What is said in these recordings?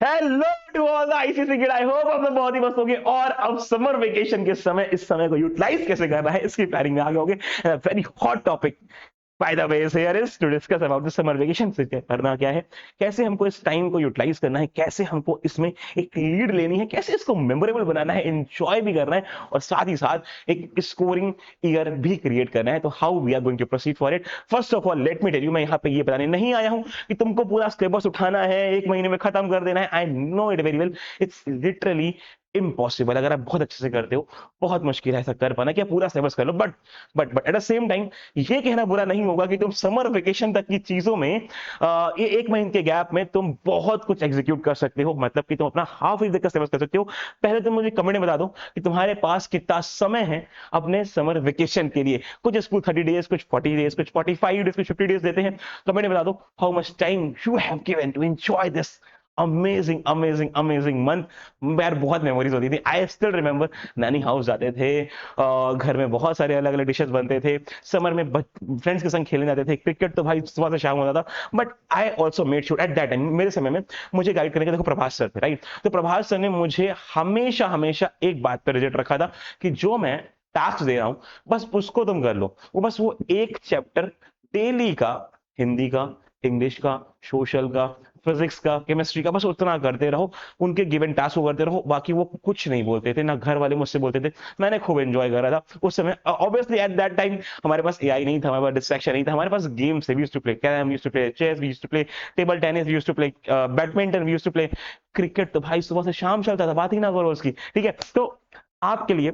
Hello to all the ICC kid, I hope आप सब बहुत ही मस्त होंगे और अब समर वेकेशन के समय इस समय को यूटिलाइज कैसे करना है इसकी प्लानिंग में आगे होंगे। Very hot topic by the way here is to discuss about the summer vacation. से करना क्या है, कैसे हमको इस टाइम को यूटिलाइज करना है, कैसे हमको इसमें एक लीड लेनी है, कैसे इसको मेमोरेबल बनाना है, एंजॉय भी करना है और साथ ही साथ एक स्कोरिंग ईयर भी क्रिएट करना है। तो how we are going to proceed for it. First of all let me tell you, मैं यहाँ पे ये बताने नहीं आया हूँ कि तुमको पूरा सिलेबस उठाना है, एक महीने में खत्म कर देना है। I know it very well, it's literally impossible. अगर आप बहुत अच्छे से करते हो, बहुत मुश्किल है ऐसा कर पाना कि आप पूरा सिलेबस कर लो। But at the same time ये कहना बुरा नहीं होगा कि तुम समर वेकेशन तक की चीजों में ये एक महीने के गैप में तुम बहुत कुछ एग्जीक्यूट कर सकते हो। मतलब कि तुम अपना हाफ ईयर का सिलेबस कर सकते हो। पहले तुम मुझे कमेंट में बता दो कि तुम्हारे पास कितना समय है अपने समर वेकेशन के लिए। कुछ स्कूल 30 डेज, कुछ 40 डेज, कुछ 45 डेज, कुछ 50 डेज देते हैं। कमेंट में बता दो how much time you have given to enjoy this amazing amazing amazing month. यार बहुत मेमोरीज होती थी। आई स्टिल रिमेंबर, नानी हाउस जाते थे, घर में बहुत सारे अलग अलग डिशेस बनते थे। समर में फ्रेंड्स के संग खेलने जाते थे। क्रिकेट तो भाई सुबह से शाम होता था। But I also made sure at that time, मेरे समय में मुझे गाइड करने के देखो प्रभास सर थे, राइट। तो प्रभास सर ने मुझे हमेशा हमेशा एक बात पर रिजल्ट रखा था कि जो मैं टास्क दे रहा हूं बस उसको तुम कर लो। वो एक चैप्टर डेली का, हिंदी का, इंग्लिश का, सोशल का, फिजिक्स का, केमिस्ट्री का, बस उतना करते रहो। उनके गिवन टास्क को करते रहो। बाकी वो कुछ नहीं बोलते थे, ना घर वाले मुझसे बोलते थे। मैंने खूब एंजॉय करा था उस समय। ऑब्वियसली एट दैट टाइम हमारे पास एआई नहीं था, हमारे पास डिस्ट्रैक्शन नहीं था, हमारे पास गेम्स थे। We used to play carrom, we used to play chess, we used to play table tennis, we used to play badminton, we used to play cricket. तो भाई सुबह से शाम चलता था, बात ही ना करो उसकी। ठीक है, तो आपके लिए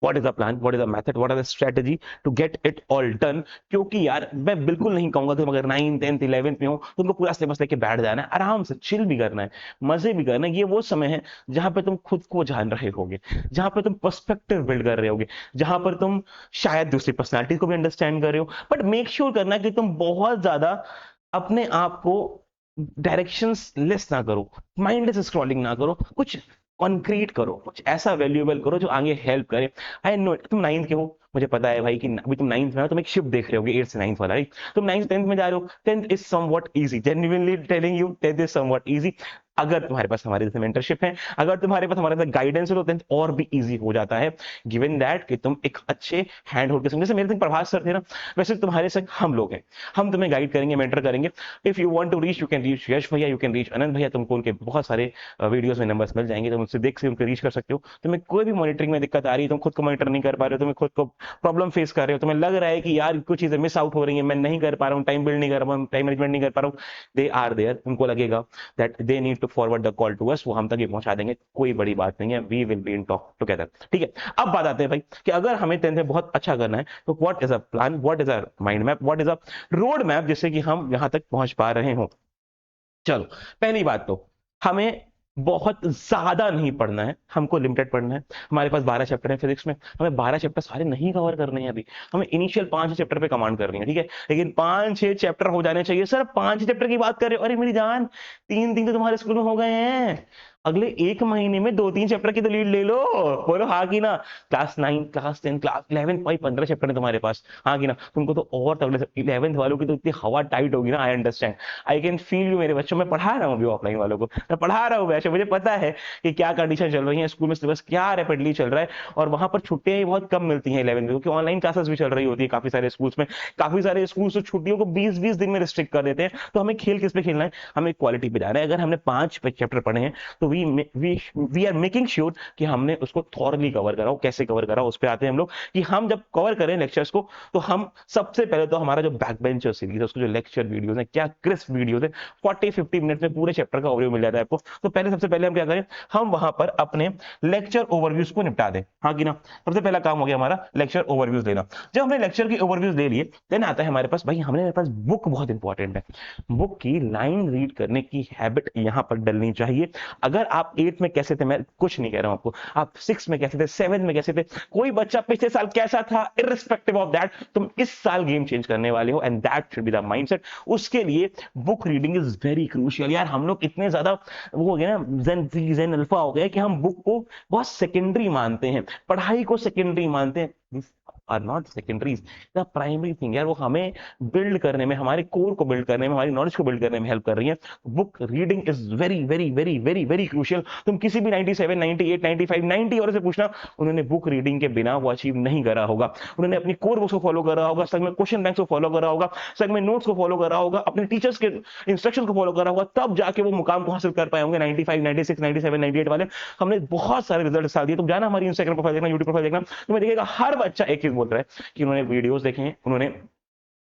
what is the plan, what is the method, what are the strategy to get it all done। क्योंकि यार मैं बिल्कुल नहीं कहूंगा तुम अगर 9th 10th 11th में हो तुमको पूरा सिलेबस लेके बैठ जाना है। आराम से चिल भी करना है, मजे भी करना है। ये वो समय है जहां पे तुम खुद को जान रहे होगे, जहां पे तुम पर्सपेक्टिव बिल्ड कर रहे होगे, जहां पर तुम शायद दूसरी पर्सनालिटी को भी अंडरस्टैंड कर रहे हो। बट मेक श्योर करना कि तुम बहुत ज्यादा अपने आप को डायरेक्शंस लेस ना करो, माइंडलेस स्क्रॉलिंग ना करो, कुछ कॉन्क्रीट करो, कुछ ऐसा वैल्यूएबल करो जो आगे हेल्प करे। आई नो तुम 9th के हो, मुझे पता है भाई कि अभी तुम 9th में हो, तुम एक शिफ्ट देख रहे होगे 8th से 9th वाला, राइट। तुम 9th 10th में जा रहे हो, 10th is somewhat easy, genuinely telling you 10th is somewhat easy. अगर तुम्हारे पास हमारे जैसे मेंटरशिप है, अगर तुम्हारे पास हमारे साथ गाइडेंस है, तो 10th और भी इजी हो जाता है। गिवन दैट कि तुम एक अच्छे हैंड होल्ड के संग, जैसे मेरे संग प्रभास सर थे ना, वैसे तुम्हारे संग हम लोग हैं। हम तुम्हें गाइड करेंगे, मेंटर करेंगे। If you want to reach, you can reach Yash भैया, यू कैन रीच अनंत भैया। तुमको उनके बहुत सारे वीडियोस में नंबर्स मिल जाएंगे, तुम उनसे देख से उनको रीच कर सकते हो। तुम्हें कोई भी मॉनिटरिंग में दिक्कत आ रही है, तुम खुद को मॉनिटर नहीं कर पा रहे हो, तुम्हें खुद को प्रॉब्लम फेस कर रहे हो, तुम्हें लग रहा है कि यार कुछ चीजें मिस आउट हो रही है, मैं नहीं कर पा रहा हूँ, टाइम बिल्ड नहीं कर पा रहा हूँ, टाइम मैनेजमेंट नहीं कर पा रहा हूँ, दे आर देयर। उनको लगेगा that they need to forward the call to us, वो हम तक ये पहुंचा देंगे। कोई बड़ी बात नहीं है, we will be in talk together. ठीक है, अब बात आते हैं भाई कि अगर हमें 10th में बहुत अच्छा करना है तो what is a plan, what is a mind map, what is a road map जिससे कि हम यहां तक पहुंच पा रहे हो। चलो, पहली बात तो हमें बहुत ज्यादा नहीं पढ़ना है, हमको लिमिटेड पढ़ना है। हमारे पास 12 चैप्टर है फिजिक्स में, हमें 12 चैप्टर सारे नहीं कवर करने हैं अभी। हमें इनिशियल 5 चैप्टर पे कमांड करनी है, ठीक है। लेकिन 5-6 चैप्टर हो जाने चाहिए। सर 5 चैप्टर की बात कर रहे हो? अरे मेरी जान, 3 दिन तो तुम्हारे स्कूल में हो गए हैं। अगले एक महीने में 2-3 चैप्टर की तो लीड ले लो। बोलो हाँ की ना। क्लास 9, क्लास 10, क्लास 11, भाई 15 चैप्टर है तुम्हारे पास, हाँ की ना। तुमको तो और तगड़े 11th वालों की तो इतनी हवा टाइट होगी ना, I understand, I can feel you. मेरे बच्चों, मैं पढ़ा रहा हूँ अभी ऑफलाइन वालों को, मैं पढ़ा रहा हूँ वैसे, मुझे पता है कि क्या कंडीशन चल रही है स्कूल में, सिलेबस क्या रैपिडली चल रहा है। और वहां पर छुट्टियां ही बहुत कम मिलती हैं 11th में, क्योंकि ऑनलाइन क्लासेस भी चल रही होती है काफी सारे स्कूल्स में। काफी सारे स्कूल्स तो छुट्टियों को 20-20 दिन में रिस्ट्रिक्ट कर देते हैं। तो हमें खेल किस पे खेलना है, हमें क्वालिटी पे जाना है। अगर हमने 5 चैप्टर पढ़े हैं तो वी आर मेकिंग श्योर कि हमने उसको थॉरली कवर करा हो। कैसे कवर करा, उस पर आते हैं हम लोग कि हम जब कवर करें लेक्चर्स को, तो हम सबसे पहले तो हमारा जो बैक बेंचर सीरीज है, उसको जो लेक्चर वीडियोस है, क्या क्रिस्प वीडियोस है, 40-50 मिनट में पूरे चैप्टर का ओवरव्यू मिल जाता है आपको। तो पहले सबसे पहले हम क्या करें, हम वहां पर अपने लेक्चर ओवरव्यूज को निपटा दें, हाँ कि ना। सबसे पहला काम हो गया हमारा लेक्चर ओवरव्यूज लेना। जब हमने लेक्चर की ओवरव्यूज ले लिए, देन आता है हमारे पास, भाई हमारे पास बुक बहुत इंपॉर्टेंट है। बुक की लाइन रीड करने की हैबिट यहां पर डलनी चाहिए। अगर आप 8th में कैसे थे, मैं कुछ नहीं कह रहा हूं आपको, आप 6 में कैसे थे, 7 में कैसे थे, कोई बच्चा पिछले साल कैसा था, इररिस्पेक्टिव ऑफ दैट, तुम इस साल गेम चेंज करने वाले हो, and that should be the mindset. उसके लिए book reading is very crucial. यार हम लोग इतने ज्यादा वो हो गए ना, जेन अल्फा हो गए कि हम बुक को बहुत सेकेंडरी मानते हैं, पढ़ाई को सेकेंडरी मानते हैं। Are not secondaries, the primary thing यार, वो हमें बिल्ड करने में, हमारे कोर को बिल्ड करने में, हमारी नॉलेज को बिल्ड करने में हेल्प कर रही है। Book reading is very very very very very crucial. तुम किसी भी 97, 98, 95, 90 और से पूछना, उन्होंने बुक रीडिंग के बिना वो अचीव नहीं करा होगा। उन्होंने अपनी कोर बुक्स को फॉलो करा होगा, संग में क्वेश्चन बैंक को फॉलो करा होगा, संग में नोट्स को फॉलो करा होगा, अपने टीचर्स के इंस्ट्रक्शन को फॉलो करा होगा, तब जाके वो मुकाम को हासिल कर पाए होंगे। 95, 96, 97, 98 वाले हमने बहुत सारे रिजल्ट साल दिए। तुम जाना हमारी इंस्टाग्राम प्रोफाइल देखना, यूट्यूब प्रोफाइल देखना, तुम्हें देखिएगा हर बच्चा एक चीज बोल रहा है कि उन्होंने वीडियोस देखे हैं, उन्होंने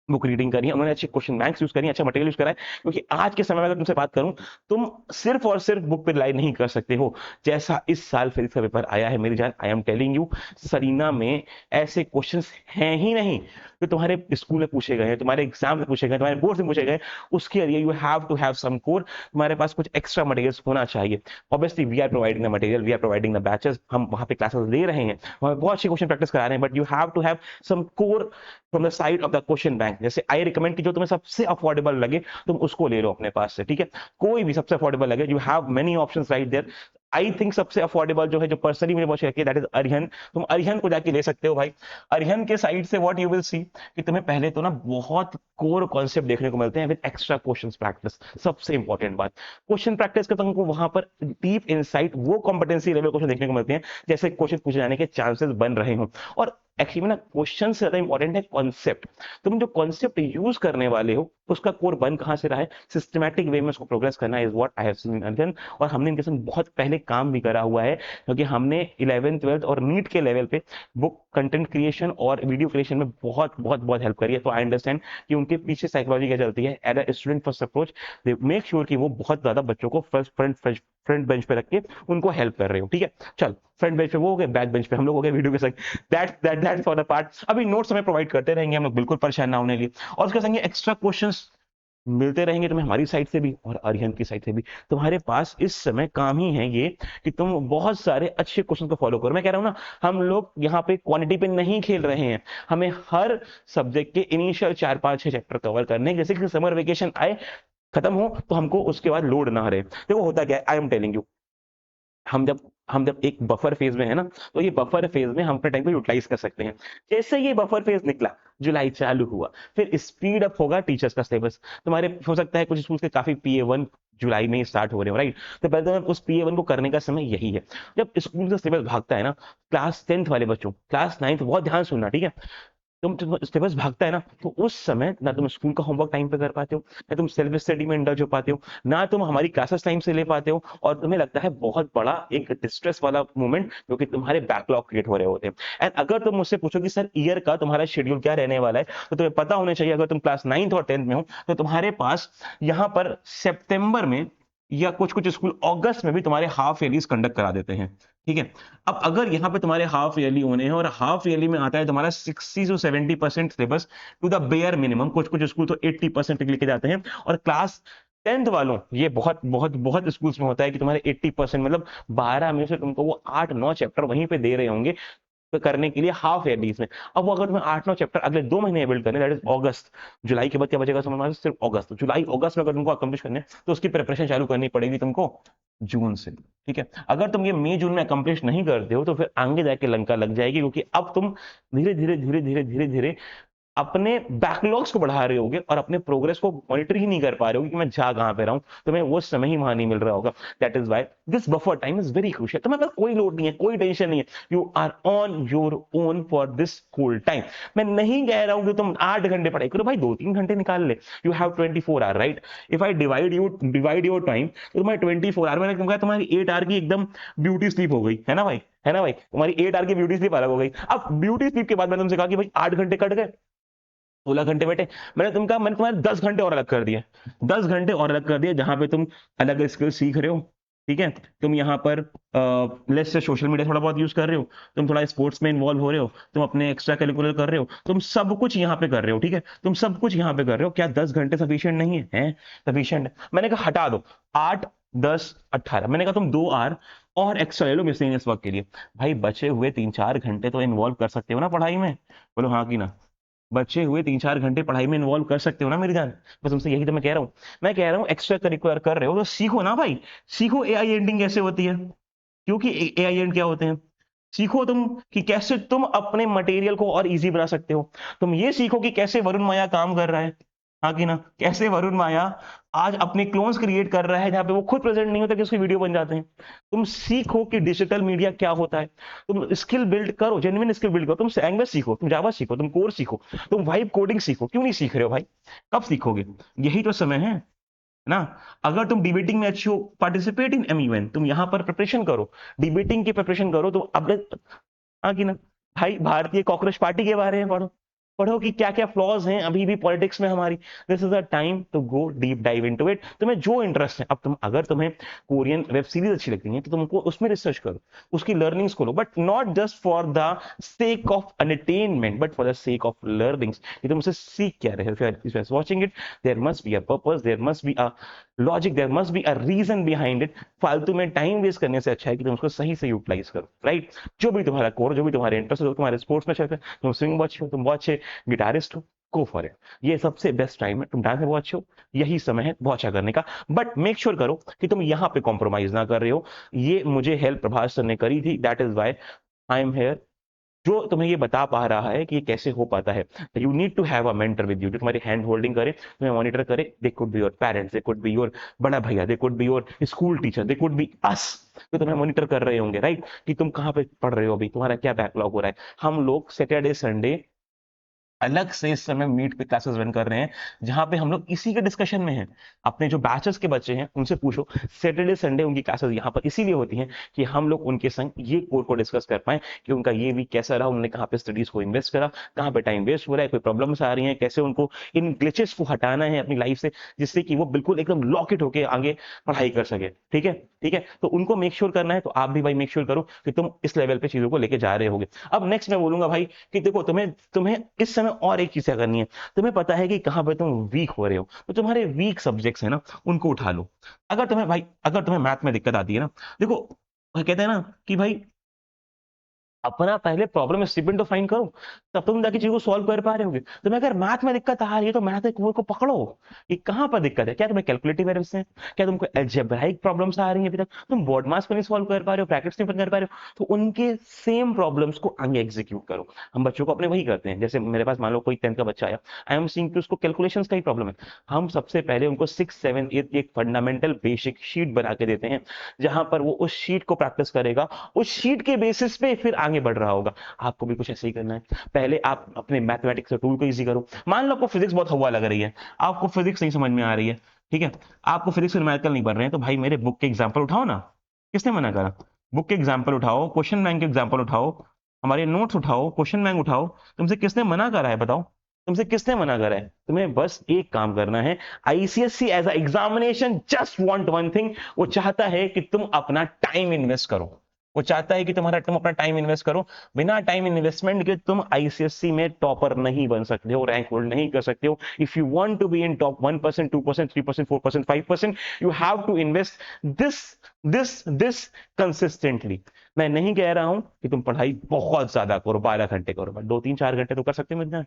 बुक रीडिंग करी है, उन्होंने अच्छे क्वेश्चन बैंक्स यूज करी, अच्छा मटेरियल यूज करा है। क्योंकि आज के समय में अगर तुमसे बात करूं, तुम सिर्फ और सिर्फ बुक पे रिलाई नहीं कर सकते हो। जैसा इस साल फिजिक्स का पेपर आया है मेरी जान, आई एम टेलिंग यू, सरीना में ऐसे क्वेश्चंस हैं ही नहीं जो तुम्हारे स्कूल में पूछे गए हैं, तुम्हारे एग्जाम में पूछे गए, तुम्हारे बोर्ड में पूछे गए। उसके लिए you have to have some core, तुम्हारे पास कुछ एक्स्ट्रा मटेरियल्स होना चाहिए। Obviously we are providing the material, we are providing the batches, हम वहां पे क्लासेस ले रहे हैं, वहां बहुत अच्छे क्वेश्चन प्रैक्टिस करा रहे हैं, but you have to have some core from the side of the question bank. जैसे आई रिकमेंड कि जो तुम्हें सबसे अफोर्डेबल लगे तुम उसको ले लो अपने पास से, ठीक है। कोई भी सबसे अफोर्डेबल लगे, you have many options right there. I think सबसे अफोर्डेबल जो है, जो पर्सनली मुझे बहुत अच्छी लगती है, दैट इज अरिहंत। तुम अरिहंत को जाके ले सकते हो भाई। अरिहंत के साइड से व्हाट यू विल सी कि तुम्हें पहले तो ना बहुत कोर कॉन्सेप्ट देखने को मिलते हैं विद एक्स्ट्रा क्वेश्चंस प्रैक्टिस। सबसे इंपॉर्टेंट बात, क्वेश्चन प्रैक्टिस का तुमको वहां पर डीप इनसाइट, वो कॉम्पिटेंसी लेवल क्वेश्चन देखने को मिलते हैं जैसे क्वेश्चन पूछे जाने के चांसेस बन रहे हो। और एक्चुअली में ना क्वेश्चन से ज्यादा इंपॉर्टेंट है कॉन्सेप्ट। तुम जो कॉन्सेप्ट यूज करने वाले हो उसका कोर बन कहां से रहा है, सिस्टमैटिक वे में उसको प्रोग्रेस करना is what I have seen in Arihant. और हमने इनके साथ बहुत पहले काम भी करा हुआ है, क्योंकि हमने 11th 12th और नीट के लेवल पे बुक कंटेंट क्रिएशन और वीडियो क्रिएशन में बहुत बहुत बहुत हेल्प करी है। तो आई अंडरस्टैंड कि उनके पीछे साइकोलॉजी क्या चलती है। As a student first approach, they make sure कि वो बहुत ज्यादा बच्चों को फ्रंट बेंच पे रख के उनको हेल्प कर रहे हो, ठीक है। चल, फ्रंट बेंच पे वो हो गए, बैक बेंच पे हम लोग हो गए वीडियो के संग। That's for the part. अभी नोट्स हमें प्रोवाइड करते रहेंगे हम लोग, बिल्कुल परेशान ना होने लिए। और उसके संग एक्स्ट्रा क्वेश्चंस मिलते रहेंगे तुम्हें हमारी साइड से भी और अरिहंत की साइड से भी। तुम्हारे पास इस समय काम ही है ये कि तुम बहुत सारे अच्छे क्वेश्चन को फॉलो करो। मैं कह रहा हूं ना, हम लोग यहाँ पे क्वांटिटी पे नहीं खेल रहे हैं, हमें हर सब्जेक्ट के इनिशियल 4-5-6 चैप्टर कवर करने, जैसे कि समर वेकेशन आए, खत्म हो तो हमको उसके बाद लोड ना रहे। देखो होता क्या है, आई एम टेलिंग यू, हम जब एक बफर फेज में है ना, तो ये बफर फेज में हम अपने टाइम को यूटिलाइज कर सकते हैं। जैसे ये बफर फेज निकला, जुलाई चालू हुआ, फिर स्पीड अप होगा टीचर्स का सिलेबस। तुम्हारे हो सकता है कुछ स्कूल के काफी PA1 जुलाई में ही स्टार्ट हो रहे हो, राइट। तो पहले तो उस PA1 को करने का समय यही है। जब स्कूल का सिलेबस भागता है ना, क्लास 10th वाले बच्चों, क्लास 9th, बहुत ध्यान सुनना, ठीक है। तुम सिलेबस भागता है ना, तो उस समय ना तुम स्कूल का होमवर्क टाइम पे कर पाते हो, ना तुम सेल्फ स्टडी में इंडल्ज हो पाते हो, ना तुम हमारी क्लासेस टाइम से ले पाते हो, और तुम्हें लगता है बहुत बड़ा एक डिस्ट्रेस वाला मोमेंट, क्योंकि तुम्हारे बैकलॉग क्रिएट हो रहे होते हैं। एंड अगर तुम मुझसे पूछो कि सर ईयर का तुम्हारा शेड्यूल क्या रहने वाला है, तो तुम्हें पता होना चाहिए, अगर तुम क्लास 9th और 10th में हो तो तुम्हारे पास यहाँ पर सितंबर में या कुछ कुछ स्कूल अगस्त में भी तुम्हारे हाफ ईयरलीज कंडक्ट करा देते हैं, ठीक है। अब अगर यहाँ पे तुम्हारे हाफ ईयरली होने हैं और हाफ ईयरली में आता है तुम्हारा 60 से 70% syllabus to the bare minimum, कुछ कुछ स्कूल तो 80% तक लेके जाते हैं। और क्लास 10th वालों, ये बहुत बहुत बहुत स्कूल्स में होता है कि तुम्हारे 80% मतलब 12 में से तुमको वो 8-9 चैप्टर वहीं पे दे रहे होंगे करने के लिए हाफ ईयरलीज में। अब वो अगर तुम्हें 8-9 चैप्टर अगले 2 महीने बिल्ड करने, दैट इज अगस्त जुलाई के बाद क्या बचेगा समझ में, सिर्फ अगस्त, जुलाई अगस्त में अगर तुमको अकम्प्लिश करने, तो उसकी प्रिपरेशन चालू करनी पड़ेगी तुमको जून से, ठीक है। अगर तुम ये मई जून में अकम्प्लिश नहीं करते हो तो फिर आगे जाके लंका लग जाएगी, क्योंकि अब तुम धीरे धीरे धीरे धीरे धीरे धीरे अपने बैकलॉग्स को बढ़ा रहे होगे और अपने प्रोग्रेस को मॉनिटर ही नहीं कर पा रहे हो कि मैं जा कहां पे रहा हूं, तुम्हें वो समय ही वहां नहीं मिल रहा होगा। That is why this buffer time is very crucial. तुम्हें पास कोई लोड नहीं है, कोई टेंशन नहीं है, you are on your own for this school time. मैं नहीं कह रहा हूं कि तुम 8 घंटे पढ़ाई करो भाई, 2-3 घंटे निकाल ले। You have 24 hour, right. If I divide your time, तो तुम्हारी 24 आवर, मैंने कहा तुम्हारी 8 आवर की एकदम ब्यूटी स्लीप हो गई है ना भाई, है ना भाई, तुम्हारी 8 आवर की ब्यूटी स्लीप अलग हो गई। अब ब्यूटी स्लीप के बाद मैंने तुमसे कहा कि भाई 8 घंटे कट गए, 16 घंटे बैठे, मैंने तुम्हारे 10 घंटे और अलग कर दिए, 10 घंटे और अलग कर दिए, जहां पे तुम अलग स्किल सीख रहे हो, ठीक है। तुम यहाँ पर लेट्स से सोशल मीडिया थोड़ा बहुत यूज कर रहे हो, तुम थोड़ा स्पोर्ट्स में इन्वॉल्व हो रहे हो, तुम अपने एक्स्ट्रा करिकुलर कर रहे हो, तुम सब कुछ यहाँ पे कर रहे हो, ठीक है। तुम सब कुछ यहाँ पे कर रहे हो, क्या 10 घंटे सफिशिएंट नहीं है? सफिशिएंट है। मैंने कहा हटा दो 8, 10, 18, मैंने कहा तुम 2 आवर और एक्स्ट्रा ले लो मिसलेनियस वर्क के लिए। भाई बचे हुए 3-4 घंटे तो इन्वॉल्व कर सकते हो ना पढ़ाई में, बोलो हाँ कि ना। बचे हुए 3-4 घंटे पढ़ाई में इन्वॉल्व कर सकते हो ना मेरी जान। बस तुमसे यही तो मैं कह रहा हूँ। मैं कह रहा हूँ एक्स्ट्रा करिकुलर कर रहे हो तो सीखो ना भाई, सीखो AI एंडिंग कैसे होती है, क्योंकि AI एंड क्या होते हैं, सीखो तुम कि कैसे तुम अपने मटेरियल को और इजी बना सकते हो। तुम ये सीखो कि कैसे वरुण माया काम कर रहा है, हाँ कि ना, कैसे वरुण माया आज अपने क्लोन्स क्रिएट कर रहा है जहां पे वो खुद प्रेजेंट नहीं होता कि उसके वीडियो बन जाते हैं। तुम सीखो कि डिजिटल मीडिया क्या होता है। तुम स्किल बिल्ड करो, जेन्युइन स्किल बिल्ड करो। तुम लैंग्वेज सीखो, तुम जावा सीखो, तुम कोर सीखो, तुम वाइब कोडिंग सीखो। क्यों नहीं सीख रहे हो भाई? कब सीखोगे? यही तो समय है ना। अगर तुम डिबेटिंग में अच्छे हो, पार्टिसिपेट इन एमयूएन, तुम यहां पर प्रिपरेशन करो, डिबेटिंग की प्रिपरेशन करो। तो अब, हाँ कि ना भाई, भारतीय कॉकरोच पार्टी के बारे में पढ़ो, पढ़ो कि क्या क्या फ्लॉज हैं अभी भी पॉलिटिक्स में हमारी। This is a time to go deep dive into it. तुम्हें जो इंटरेस्ट है, अब तुम अगर तुम्हें कोरियन वेब सीरीज अच्छी लगती है तो तुमको उसमें रिसर्च करो, उसकी लर्निंग्स को लो, but not just for the sake of entertainment but for the sake of learnings, कि तुम उसे सीख क्या रहे हो। Watching it, there must be a purpose, there must be a logic, there must be a reason behind it. फालतू में time waste करने से अच्छा है कि तुम उसको सही से यूटिलाइज करो, राइट। जो भी तुम्हारा कोर, जो भी तुम्हारे इंटरेस्ट हो, तुम्हारे स्पोर्ट्स में चलते हैं, तुम स्विंग वॉच हो, तुम वॉच है, गिटारिस्ट हो, गो फॉर इट। ये सबसे बेस्ट टाइम है। तुम डांस में बहुत अच्छे हो, यही समय है बहुत अच्छा करने का। बट मेक श्योर करो कि तुम यहाँ पे कॉम्प्रोमाइज ना कर रहे हो। ये मुझे हेल्प प्रभास सर ने करी थी, that is why I am here. जो तुम्हें ये बता पा रहा है कि ये कैसे हो पाता है, you need to have a mentor with you, जो तुम्हारी हैंड होल्डिंग करे, तुम्हें मॉनिटर करे। They could be your parents, they could be your बड़ा भैया, they could be your school teacher, they could be us, तो तुम्हें मॉनिटर कर रहे होंगे, राइट, कि तुम कहाँ पे पढ़ रहे हो अभी, तुम्हारा क्या बैकलॉग हो रहा है। हम लोग सैटरडे संडे अलग से इस समय मीट पे क्लासेस रन कर रहे हैं, जहां पे हम लोग इसी के डिस्कशन में हैं। अपने जो बैचेस के बच्चे हैं उनसे पूछो, सैटरडे संडे उनकी क्लासेस यहाँ पर इसीलिए होती हैं कि हम लोग उनके संग ये कोर को डिस्कस कर पाए कि उनका ये वीक कैसा रहा, उन्होंने कहाँ पे स्टडीज को इन्वेस्ट करा, कहाँ पे टाइम वेस्ट हो रहा है, कोई प्रॉब्लम्स आ रही हैं, कैसे उनको इन ग्लिचेस को हटाना है अपनी लाइफ से, जिससे कि वो बिल्कुल एकदम लॉकेट होकर आगे पढ़ाई कर सके। ठीक है, ठीक है, तो उनको मेक श्योर करना है। तो आप भी भाई मेक श्योर करो कि तुम इस लेवल पे चीजों को लेके जा रहे होगे। अब नेक्स्ट मैं बोलूंगा भाई कि देखो, तुम्हें तुम्हें इस समय और एक चीज क्या करनी है। तुम्हें पता है कि कहां पे तुम वीक हो रहे हो, तो तुम्हारे वीक सब्जेक्ट्स है ना, उनको उठा लो। अगर तुम्हें भाई, अगर तुम्हें मैथ में दिक्कत आती है ना, देखो कहते हैं ना कि भाई अपना पहले प्रॉब्लम स्टेटमेंट तो फाइंड करो, तब तुम जाके चीज को सॉल्व कर पा रहे होगे। तुम्हें अगर मैथ में दिक्कत आ रही है तो मैथ को पकड़ो कि कहां पर दिक्कत है। क्या तुम्हें कैलकुलेटिव एरर्स हैं, क्या तुमको अलजेब्राइक प्रॉब्लम्स आ रही हैं, अभी तक तुम बोर्ड मास को नहीं सॉल्व कर पा रहे हो, ब्रैकेट्स नहीं कर पा रहे हो, तो उनके सेम प्रॉब्लम्स को आगे एग्जीक्यूट करो। हम बच्चों को अपने वही करते हैं। जैसे मेरे पास मान लो कोई 10th का बच्चा आया, आई एम सीइंग कि उसको कैलकुलेशंस का ही प्रॉब्लम है। हम सबसे पहले उनको 6 7 8 एक फंडामेंटल बेसिक शीट बना के देते हैं, जहां पर वो उस शीट को प्रैक्टिस करेगा, उस शीट के बेसिस पे फिर आगे बढ़ रहा होगा। आपको भी कुछ ऐसे ही करना है। पहले आप अपने मैथमेटिक्स के टूल को इजी करो। मान लो आपको फिजिक्स बहुत हवा लग रही है, आपको फिजिक्स नहीं समझ में आ रही है, ठीक है, आपको फिजिक्स न्यूमेरिकल नहीं बन रहे हैं, तो भाई मेरे बुक के एग्जाम्पल उठाओ ना। किसने मना करा? बुक के एग्जाम्पल उठाओ, क्वेश्चन बैंक के एग्जाम्पल उठाओ, हमारे नोट्स उठाओ, क्वेश्चन बैंक उठाओ। तुमसे किसने मना करा है बताओ? तुमसे किसने मना करा है? तुम्हें बस एक काम करना है। ICSC as a examination just want one thing, वो चाहता है कि तुम अपना टाइम इन्वेस्ट करो। वो चाहता है कि तुम अपना टाइम इन्वेस्ट करो। बिना टाइम इन्वेस्टमेंट के तुम आईसीएससी में टॉपर नहीं बन सकते हो, रैंक होल्ड नहीं कर सकते हो। If you want to be in top 1%, 2%, 3%, 4%, 5%, you have to invest this this consistently. मैं नहीं कह रहा हूं कि तुम पढ़ाई बहुत ज्यादा करो, 12 घंटे करो, बट 2 3 4 घंटे तो कर सकते हो मेरे।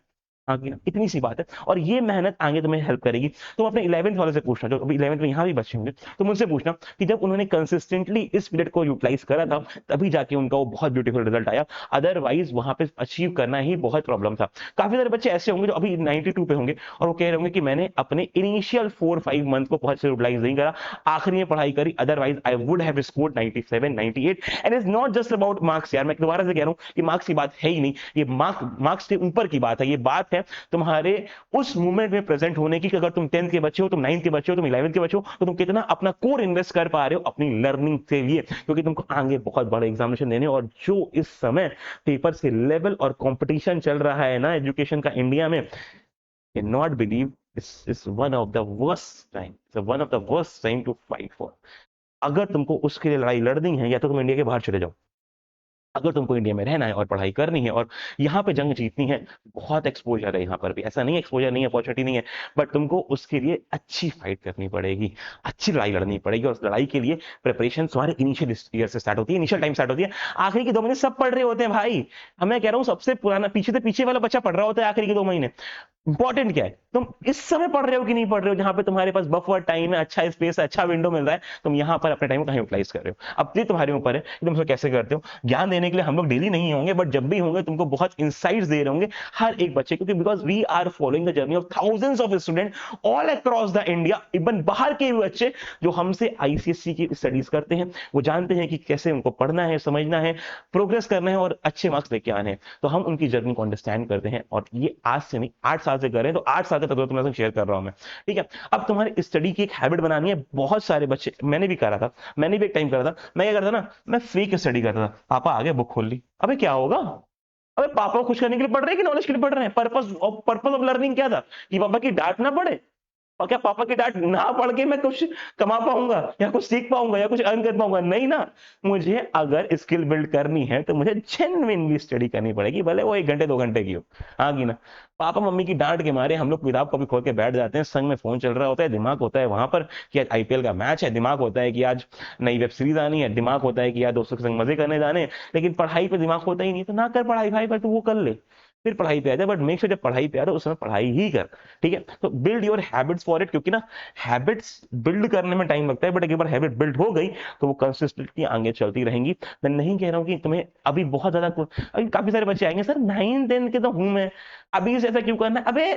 आगे इतनी सी बात है, और ये मेहनत आगे तुम्हें हेल्प करेगी। तुम अपने 11th वाले से पूछना, जो अभी 11th में यहाँ भी बच्चे होंगे, तुम उनसे पूछना कि जब उन्होंने कंसिस्टेंटली इस पीरियड को यूटिलाइज करा था, तभी जाके उनका वो बहुत ब्यूटीफुल रिजल्ट आया। अदरवाइज वहां पे अचीव करना ही बहुत प्रॉब्लम था। काफी सारे बच्चे ऐसे होंगे जो अभी 92 पे होंगे और वो कह रहे होंगे कि मैंने अपने इनिशियल 4-5 मंथ को बहुत से यूटिलाइज नहीं करा, आखिरी में पढ़ाई करी, otherwise I would have scored 97 98। And is not just about marks यार, मैं दोबारा से कह रहा हूँ कि मार्क्स की बात है ही नहीं, ये मार्क्स के ऊपर की बात है। ये बात है तुम्हारे उस मोमेंट में प्रेजेंट होने की, कि अगर तुम 10th के बच्चे हो, तुम 9th के बच्चे हो, तुम 11th के बच्चे हो, तो तुम कितना अपना कोर इन्वेस्ट कर पा रहे हो अपनी लर्निंग के लिए, क्योंकि तुमको आगे बहुत बड़े एग्जामिनेशन देने। और जो इस समय पेपर से लेवल और कंपटीशन चल रहा है ना एजुकेशन का इंडिया में, can not believe, is one of the worst time, one of the worst time to fight for. अगर तुमको उसके लिए लड़ाई लड़नी है, या तो तुम इंडिया के बाहर चले जाओ। अगर तुमको इंडिया में रहना है और पढ़ाई करनी है और यहाँ पे जंग जीतनी है, बहुत एक्सपोजर है यहाँ पर भी, ऐसा नहीं एक्सपोजर नहीं है, अपॉर्चुनिटी नहीं है, बट तुमको उसके लिए अच्छी फाइट करनी पड़ेगी, अच्छी लड़ाई लड़नी पड़ेगी। और उस लड़ाई के लिए प्रिपरेशन तुम्हारे इनिशियल ईयर से स्टार्ट होती है, इनिशियल टाइम स्टार्ट होती है। आखिरी के 2 महीने सब पढ़ रहे होते हैं भाई। अब मैं कह रहा हूँ सबसे पुराना, पीछे से पीछे वाला बच्चा पढ़ रहा होता है आखिरी के 2 महीने। इंपॉर्टेंट क्या है, तुम इस समय पढ़ रहे हो कि नहीं पढ़ रहे हो, जहां पे तुम्हारे पास बफर टाइम है, अच्छा स्पेस है, अच्छा विंडो मिल रहा है, तुम यहां पर अपने टाइम को कहीं यूटिलाइज कर रहे हो। अब ये तुम्हारे ऊपर है कि तुम इसको कैसे करते हो। ज्ञान देने के लिए हम लोग डेली नहीं होंगे, बट जब भी होंगे तुमको बहुत इंसाइट्स दे रहे होंगे हर एक बच्चे, क्योंकि because we are following the journey of thousands of student all across the India. Even बाहर के भी बच्चे जो हमसे आईसीएससी की स्टडीज करते हैं, वो जानते हैं कि कैसे उनको पढ़ना है, समझना है, प्रोग्रेस करना है और अच्छे मार्क्स लेके आने हैं। तो हम उनकी जर्नी को अंडरस्टैंड करते हैं, और ये आज से नहीं 8 साल से कर रहे हैं, तो 8 साल का तजुर्बा तुम्हारे साथ शेयर कर रहा हूं मैं। ठीक है, अब तुम्हारी स्टडी की एक हैबिट बनानी है। बहुत सारे बच्चे, मैंने भी करा था, मैंने भी एक टाइम करा था, मैं क्या करता ना, मैं फ्री की स्टडी करता था। पापा आ गए, बुक खोल ली, अबे क्या होगा, अबे पापा को खुश करने के लिए पढ़ रहे हैं कि नॉलेज के लिए पढ़ रहे हैं। पर्पस ऑफ लर्निंग क्या था, कि पापा की डांट ना पड़े, और क्या पापा की डांट ना पढ़ के मैं कुछ कमा पाऊंगा या कुछ सीख पाऊंगा या कुछ अर्न कर पाऊंगा, नहीं ना। मुझे अगर स्किल बिल्ड करनी है तो मुझे जेन्युइनली स्टडी करनी पड़ेगी, भले वो 1 घंटे 2 घंटे की हो। हाँ की ना। पापा मम्मी की डांट के मारे हम लोग किताब कॉपी खोल के बैठ जाते हैं, संग में फोन चल रहा होता है, दिमाग होता है वहां पर कि आज आईपीएल का मैच है, दिमाग होता है कि आज नई वेब सीरीज आनी है, दिमाग होता है कि यार दोस्तों के संग मजे करने जाने, लेकिन पढ़ाई पे दिमाग होता ही नहीं। तो ना कर पढ़ाई भाई, पर तू वो कर ले, फिर पढ़ाई पे आ जाए, बट मेक श्योर जब पढ़ाई पे आ रहा है उस समय पढ़ाई ही कर। ठीक है, तो build your habits for it, क्योंकि ना हैबिट्स बिल्ड करने में टाइम लगता है, बट एक बार हैबिट बिल्ड हो गई तो वो कंसिस्टेंटली आगे चलती रहेंगी। मैं नहीं कह रहा हूँ कि तुम्हें अभी बहुत ज्यादा, अभी काफी सारे बच्चे आएंगे, सर 9th 10th के तो हूं मैं, अभी से ऐसा क्यों करना है। अबे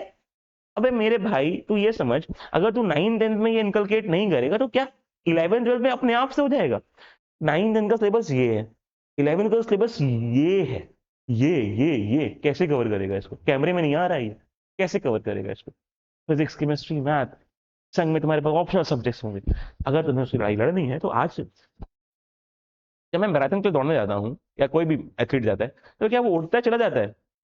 अबे मेरे भाई तू ये समझ, अगर तू 9th 10th में ये इनकलकेट नहीं करेगा तो क्या 11th 12th में अपने आप से हो जाएगा। 9th 10th का सिलेबस ये है, 11th का सिलेबस ये है, ये कैसे कवर करेगा इसको, कैमरे में नहीं आ रहा है ये, कैसे कवर करेगा इसको। फिजिक्स केमिस्ट्री मैथ, संग में तुम्हारे पास ऑप्शनल सब्जेक्ट्स होंगे। अगर तुम्हें उसकी लड़ाई लड़नी है तो आज, जब मैं मैराथन पे दौड़ने जाता हूँ या कोई भी एथलीट जाता है, तो क्या वो उठता है चला जाता है,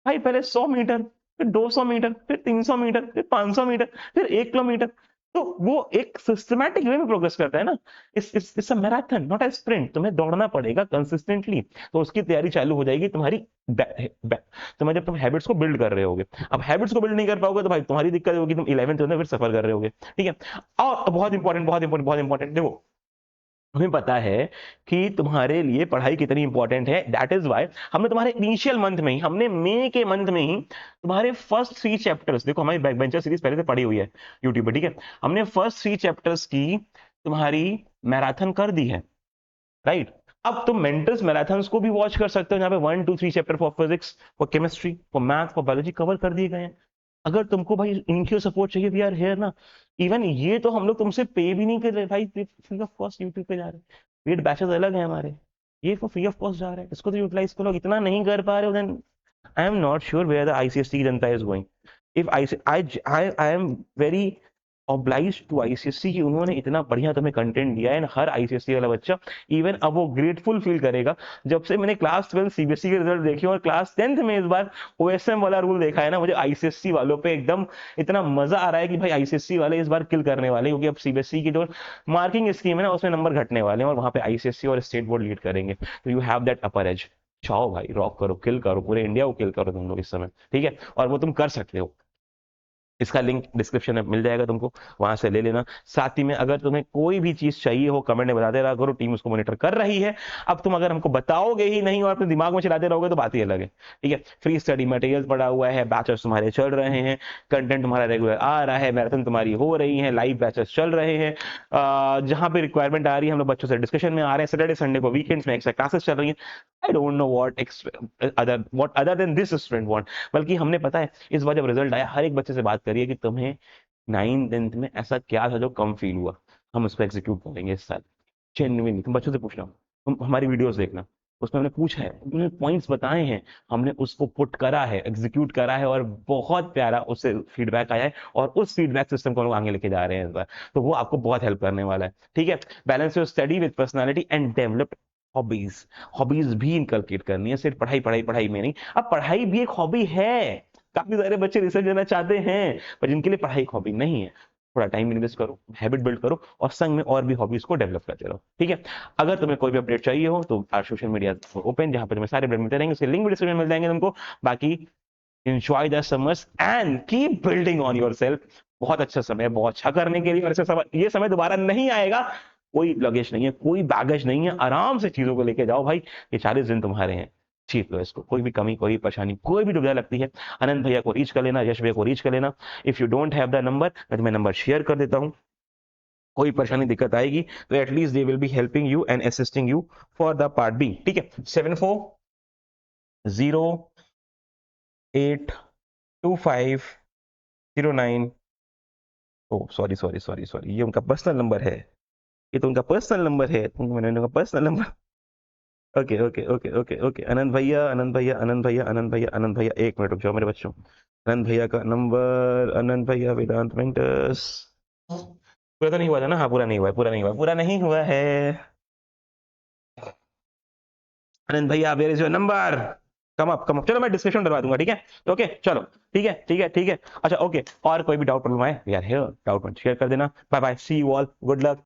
भाई पहले 100 मीटर, फिर 200 मीटर, फिर 300 मीटर, फिर 500 मीटर, फिर 1 किलोमीटर। तो वो एक सिस्टमैटिक वे में प्रोग्रेस करता है ना। इस मैराथन नॉट ए स्प्रिंट, तुम्हें दौड़ना पड़ेगा कंसिस्टेंटली, तो उसकी तैयारी चालू हो जाएगी तुम्हारी तुम्हें जब तुम हैबिट्स को बिल्ड कर रहे होगे। अब हैबिट्स को बिल्ड नहीं कर पाओगे तो भाई तुम्हारी दिक्कत होगी, तुम 11th में फिर सफर कर रहे होगे। ठीक है, और बहुत इंपॉर्टेंट बहुत इंपॉर्टेंट बहुत इंपॉर्टेंट, देखो हमें पता है कि तुम्हारे लिए पढ़ाई कितनी इंपॉर्टेंट है, दैट इज वाई हमने तुम्हारे इनिशियल मंथ में ही, हमने मई के मंथ में ही तुम्हारे फर्स्ट 3 चैप्टर्स, देखो हमारी बैक बेंचर सीरीज पहले से पढ़ी हुई है यूट्यूब पे। ठीक है, हमने फर्स्ट 3 चैप्टर्स की तुम्हारी मैराथन कर दी है, राइट। अब तुम मेंटर्स मैराथन्स को भी वॉच कर सकते हो, जहाँ पे 1 2 3 chapter for physics, for chemistry, for math, for biology cover कर दिए गए हैं। अगर तुमको भाई इनकी सपोर्ट चाहिए, वी आर हियर ना। इवन ये तो हम लोग तुमसे पे भी नहीं कर रहे भाई, फ्री ऑफ कॉस्ट यूट्यूब पे जा रहे हैं, पेड बैचेस अलग है हमारे, ये तो फ्री ऑफ कॉस्ट जा रहा है, इसको तो यूटिलाइज करो। इतना नहीं कर पा रहे हो, then I am not sure where the ICSC की जनता is going. If I am very oblige to ICSC कि उन्होंने इतना बढ़िया तुम्हें कंटेंट दिया है। हर आईसीएससी वाला बच्चा इवन अब वो ग्रेटफुल फील करेगा जब से मैंने क्लास 12 सीबीएसई के रिजल्ट देखे और क्लास 10th में इस बार ओएसएम वाला रूल देखा है ना, मुझे आईसीएससी वालों पे एकदम इतना मजा आ रहा है कि भाई आईसीएससी वाले इस बार किल करने वाले, क्योंकि अब सीबीएसई की जो मार्किंग स्कीम है ना उसमें नंबर घटने वाले हैं और वहां पे आईसीएससी और स्टेट बोर्ड लीड करेंगे। तो you have that upper as. चाहो भाई, रॉक करो, किल करो, पूरे इंडिया को किल करो तुम लोग इस समय। ठीक है, और वो तुम कर सकते हो। इसका लिंक डिस्क्रिप्शन में मिल जाएगा तुमको, वहां से ले लेना। साथ ही में अगर तुम्हें कोई भी चीज चाहिए हो कमेंट में बताते रहा करो, टीम उसको मॉनिटर कर रही है। अब तुम अगर हमको बताओगे ही नहीं और अपने दिमाग में चलाते रहोगे तो बात ही अलग है। ठीक है, फ्री स्टडी मटेरियल पड़ा हुआ है, बैचेस तुम्हारे चल रहे हैं, कंटेंट तुम्हारा रेगुलर आ रहा है, मैराथन तुम्हारी हो रही है, लाइव बैचेस चल रहे हैं। जहां पे रिक्वायरमेंट आ रही है हम लोग बच्चों से डिस्कशन में आ रहे हैं, सैटरडे संडे को वीकेंड्स में एक्स्ट्रा क्लासेस चल रही है। I don't know what other than this student want. बल्कि हमने पता है इस बार जब रिजल्ट आया हर एक बच्चे से बात करिए कि तुम्हें 9th 10th में ऐसा क्या था जो कम फील हुआ, हम उसको एग्जीक्यूट करेंगे इस साल। जेन्युइनली तुम बच्चों से पूछना, तुम हमारी वीडियोस देखना, उसमें हमने पूछा है, उन्होंने पॉइंट्स बताए हैं, हमने उसको पुट करा है, एग्जीक्यूट करा है और बहुत प्यारा उससे फीडबैक आया है और उस फीडबैक सिस्टम को हम लोग आगे लेके जा रहे हैं इस बार। तो वो आपको बहुत हेल्प करने वाला है। ठीक है, balance your study with personality and develop hobbies. Hobbies भी इनकलकेट करनी है, सिर्फ पढ़ाई पढ़ाई पढ़ाई में नहीं। अब पढ़ाई भी एक हॉबी है, काफी सारे बच्चे रिसर्च देना चाहते हैं पर जिनके लिए पढ़ाई एक हॉबी नहीं है। थोड़ा टाइम इन्वेस्ट करो, हैबिट बिल्ड करो और संग में और भी हॉबीज को डेवलप करते रहो। ठीक है, अगर तुम्हें कोई भी अपडेट चाहिए हो तो आर सोशल मीडिया ओपन, जहां पर तुम्हें सारे अपडेट मिलते रहेंगे, उसके लिंक भी डिस्क्रिप्शन में मिल जाएंगे तुमको। बाकी enjoy the summers and keep building on yourself. बहुत अच्छा समय है बहुत अच्छा करने के लिए, और ऐसा समय, ये समय दोबारा नहीं आएगा। कोई लगेज नहीं है, कोई बैगेज नहीं है, आराम से चीजों को लेके जाओ भाई, ये 40 दिन तुम्हारे हैं। छीप लो इसको, कोई भी कमी, कोई परेशानी, कोई भी दुविधा लगती है, आनंद भैया को रीच कर लेना, यश भैया को रीच कर लेना। If you don't have the number, मैं तुम्हें नंबर शेयर कर देता हूँ। कोई परेशानी दिक्कत आएगी तो at least they will be helping you and assisting you for the part B, ठीक है। 74082509। Oh sorry sorry sorry sorry, ये उनका पर्सनल नंबर है, ये तो उनका पर्सनल नंबर है, मैंने उनका personal number. Okay okay okay okay okay, Anand भैया आनंद भैया आनंद भैया आनंद भैया आनंद भैया, एक मिनट रुक जाओ मेरे बच्चों। आनंद भैया का नंबर, आनंद भैया वेदांत वेंटर्स, पूरा तो नहीं हुआ था ना? हाँ पूरा नहीं हुआ है, पूरा नहीं हुआ, पूरा नहीं हुआ है। आनंद भैया where is your number, come up come up. चलो मैं डिस्कशन डलवा दूंगा, ठीक है। ओके चलो, ठीक है ठीक है ठीक है। अच्छा ओके, और कोई भी डाउट प्रॉब्लम आए वी आर हियर, डाउट मत शेयर कर देना। Bye bye, see you all, good luck.